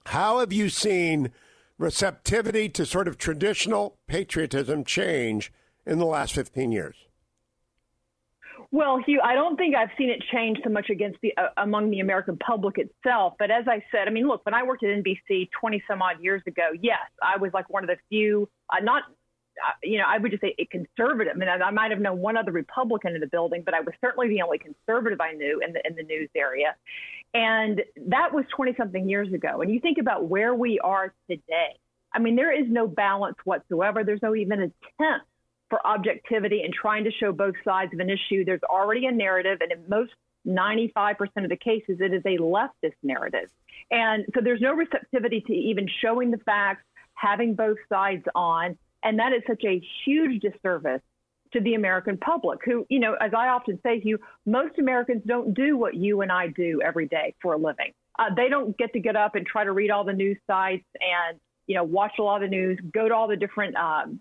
How have you seen receptivity to sort of traditional patriotism change in the last 15 years? Well, Hugh, I don't think I've seen it change so much among the American public itself. But as I said, I mean, look, when I worked at NBC 20 some odd years ago, yes, I was like one of the few, I would just say a conservative. I mean, I might have known one other Republican in the building, but I was certainly the only conservative I knew in the news area. And that was 20 something years ago. And you think about where we are today. I mean, there is no balance whatsoever. There's no even attempt for objectivity and trying to show both sides of an issue. There's already a narrative, and in most 95% of the cases, it is a leftist narrative. And so there's no receptivity to even showing the facts, having both sides on. And that is such a huge disservice to the American public who, you know, as I often say to you, most Americans don't do what you and I do every day for a living. They don't get up and try to read all the news sites and, you know, watch a lot of the news, go to all the different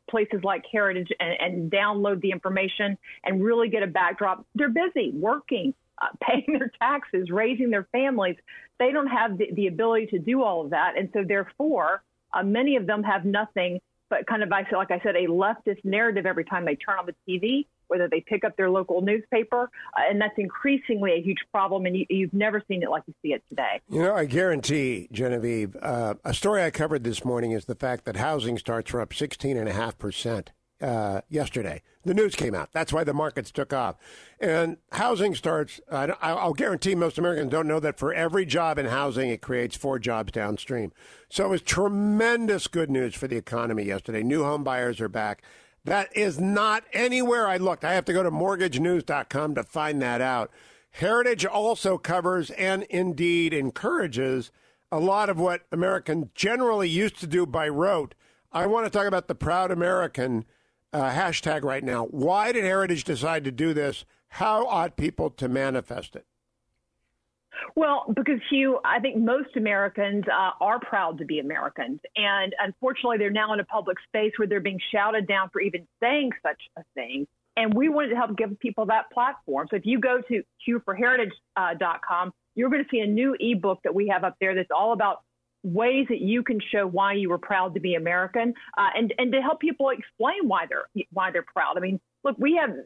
places like Heritage and download the information and really get a backdrop. They're busy working, paying their taxes, raising their families. They don't have the ability to do all of that. And so therefore, many of them have nothing but kind of, like I said, a leftist narrative every time they turn on the TV, whether they pick up their local newspaper. And that's increasingly a huge problem. And you've never seen it like you see it today. You know, I guarantee, Genevieve, a story I covered this morning is the fact that housing starts were up 16.5% yesterday. The news came out. That's why the markets took off. And housing starts, I'll guarantee most Americans don't know that for every job in housing, it creates 4 jobs downstream. So it was tremendous good news for the economy yesterday. New home buyers are back. That is not anywhere I looked. I have to go to mortgagenews.com to find that out. Heritage also covers and indeed encourages a lot of what Americans generally used to do by rote. I want to talk about the Proud American hashtag right now. Why did Heritage decide to do this? How ought people to manifest it? Well, because, Hugh, I think most Americans are proud to be Americans. And unfortunately, they're now in a public space where they're being shouted down for even saying such a thing. And we wanted to help give people that platform. So if you go to hughforheritage.com, you're going to see a new ebook that we have up there that's all about ways that you can show why you were proud to be American, and to help people explain why they're proud. I mean, look,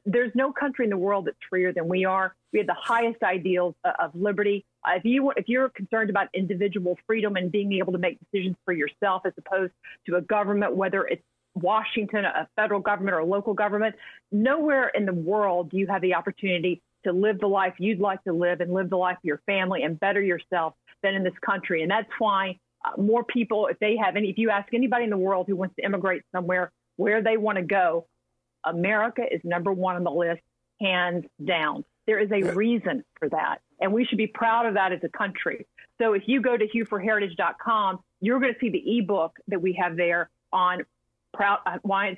there's no country in the world that's freer than we are. We have the highest ideals of liberty. If you're concerned about individual freedom and being able to make decisions for yourself as opposed to a government, whether it's Washington, a federal government, or a local government, nowhere in the world do you have the opportunity to live the life you'd like to live and live the life of your family and better yourself than in this country. And that's why more people, if you ask anybody in the world who wants to immigrate somewhere where they want to go, America is number one on the list, hands down. There is a reason for that, and we should be proud of that as a country. So if you go to hughforheritage.com, you're going to see the ebook that we have there on why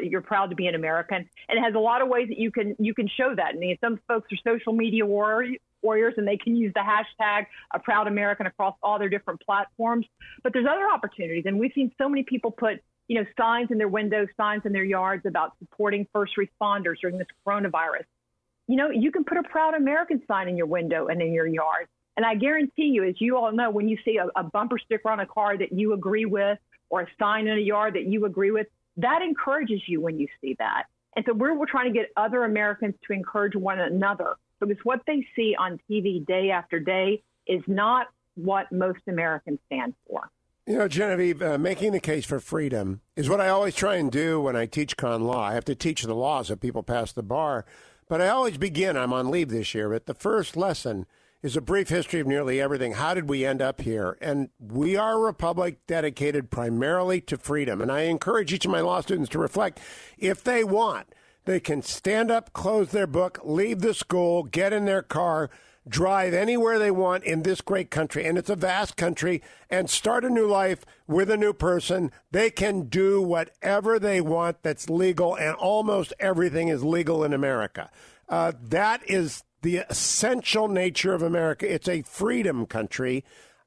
you're proud to be an American, and it has a lot of ways that you can show that. I mean, some folks are social media warriors, and they can use the hashtag a proud American across all their different platforms. But there's other opportunities, and we've seen so many people put signs in their windows, signs in their yards about supporting first responders during this coronavirus. You can put a proud American sign in your window and in your yard. And I guarantee you, as you all know, when you see a bumper sticker on a car that you agree with or a sign in a yard that you agree with, that encourages you when you see that. And so we're trying to get other Americans to encourage one another, because what they see on TV day after day is not what most Americans stand for. You know, Genevieve, making the case for freedom is what I always try and do when I teach con law. I have to teach the law so people pass the bar. But I always begin, I'm on leave this year, but the first lesson is a brief history of nearly everything. How did we end up here? And we are a republic dedicated primarily to freedom. And I encourage each of my law students to reflect, if they want, they can stand up, close their book, leave the school, get in their car, drive anywhere they want in this great country, and it's a vast country, and start a new life with a new person. They can do whatever they want that's legal, and almost everything is legal in America. That is the essential nature of America. It's a freedom country.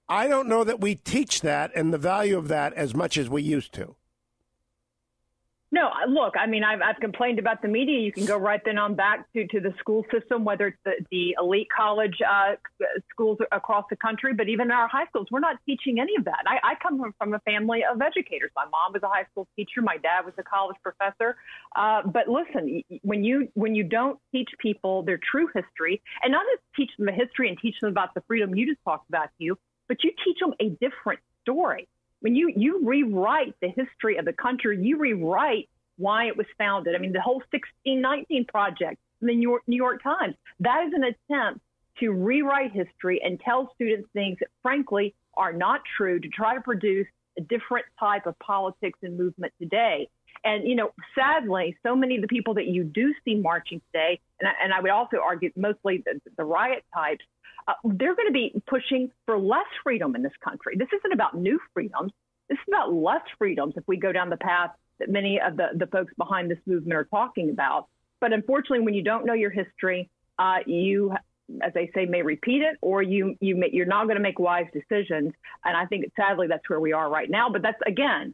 I don't know that we teach that and the value of that as much as we used to. No, look, I mean, I've complained about the media. You can go right then on back to the school system, whether it's the elite college schools across the country, but even in our high schools, we're not teaching any of that. I come from a family of educators. My mom was a high school teacher. My dad was a college professor. But listen, when you don't teach people their true history, and not just teach them the history and teach them about the freedom you just talked about, Hugh, but you teach them a different story. When you rewrite the history of the country, you rewrite why it was founded. I mean, the whole 1619 Project in the New York Times, that is an attempt to rewrite history and tell students things that, frankly, are not true, to try to produce a different type of politics and movement today. And, sadly, so many of the people that you do see marching today, and I would also argue mostly the riot types, they're going to be pushing for less freedom in this country. This isn't about new freedoms. This is about less freedoms if we go down the path that many of the folks behind this movement are talking about. But unfortunately, when you don't know your history, you, as they say, may repeat it, or you're not going to make wise decisions. And I think, sadly, that's where we are right now. But that's, again,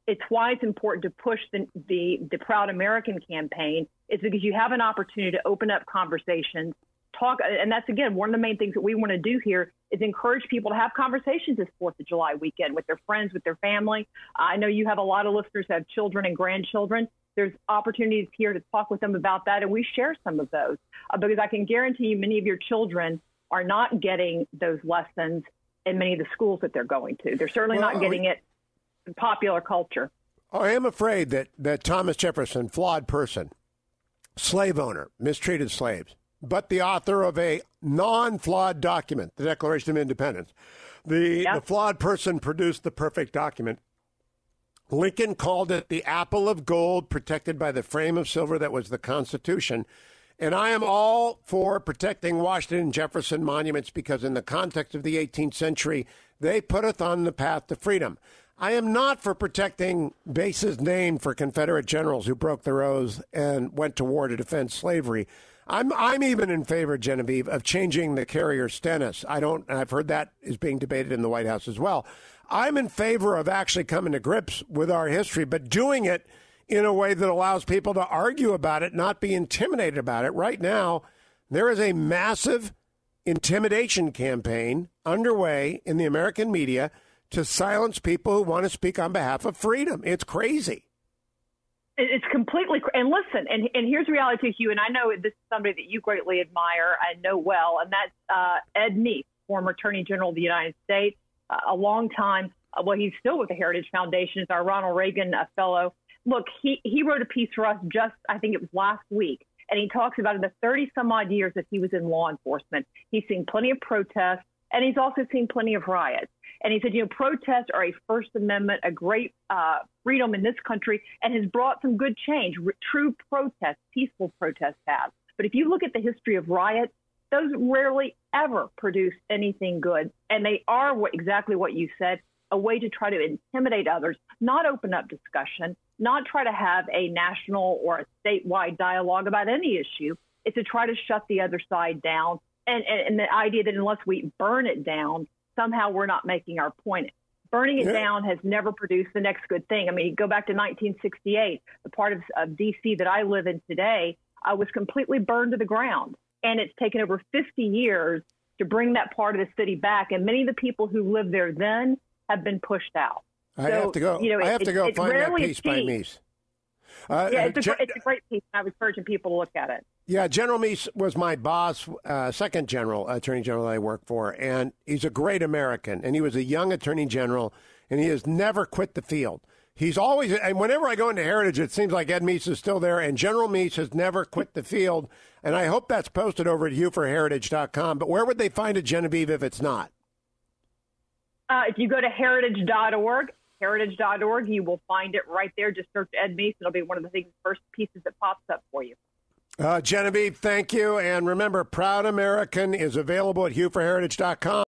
it's why it's important to push the Proud American campaign. It's because you have an opportunity to open up conversations, talk. And that's, again, one of the main things that we want to do here is encourage people to have conversations this 4th of July weekend with their friends, with their family. I know you have a lot of listeners that have children and grandchildren. There's opportunities here to talk with them about that, and we share some of those because I can guarantee you many of your children are not getting those lessons in many of the schools that they're going to. They're certainly not getting it in popular culture. I am afraid that Thomas Jefferson, flawed person, slave owner, mistreated slaves, but the author of a non-flawed document, the Declaration of Independence. The flawed person produced the perfect document. Lincoln called it the apple of gold protected by the frame of silver that was the Constitution. And I am all for protecting Washington and Jefferson monuments because in the context of the 18th century, they put us on the path to freedom. I am not for protecting bases named for Confederate generals who broke their oaths and went to war to defend slavery. I'm even in favor, Genevieve, of changing the carrier stennis. I've heard that is being debated in the White House as well. I'm in favor of actually coming to grips with our history, but doing it in a way that allows people to argue about it, not be intimidated about it. Right now, there is a massive intimidation campaign underway in the American media to silence people who want to speak on behalf of freedom. It's crazy. It's completely, and listen, and here's the reality, Hugh, and I know this is somebody that you greatly admire and know well, and that's Ed Meese, former Attorney General of the United States, a long time, he's still with the Heritage Foundation, is our Ronald Reagan fellow. Look, he wrote a piece for us just, I think it was last week, and he talks about in the 30-some-odd years that he was in law enforcement, he's seen plenty of protests, and he's also seen plenty of riots. And he said, protests are a First Amendment, a great freedom in this country, and has brought some good change. True protests, peaceful protests have. But if you look at the history of riots, those rarely ever produce anything good. And they are exactly what you said, a way to try to intimidate others, not open up discussion, not try to have a national or a statewide dialogue about any issue. It's to try to shut the other side down. And the idea that unless we burn it down, somehow we're not making our point. Burning it down has never produced the next good thing. I mean, go back to 1968, the part of D.C. that I live in today was completely burned to the ground. And it's taken over 50 years to bring that part of the city back. And many of the people who lived there then have been pushed out. I have to go find that piece by Meese. It's a great piece. I was urging people to look at it. Yeah, General Meese was my boss, second attorney general I worked for, and he's a great American, and he was a young attorney general, and he has never quit the field. He's always, and whenever I go into Heritage, it seems like Ed Meese is still there, and General Meese has never quit the field, and I hope that's posted over at hughforheritage.com, but where would they find it, Genevieve, if it's not? If you go to heritage.org, you will find it right there. Just search Ed Meese. It'll be one of the first pieces that pops up for you. Genevieve, thank you. And remember, Proud American is available at hughforheritage.com.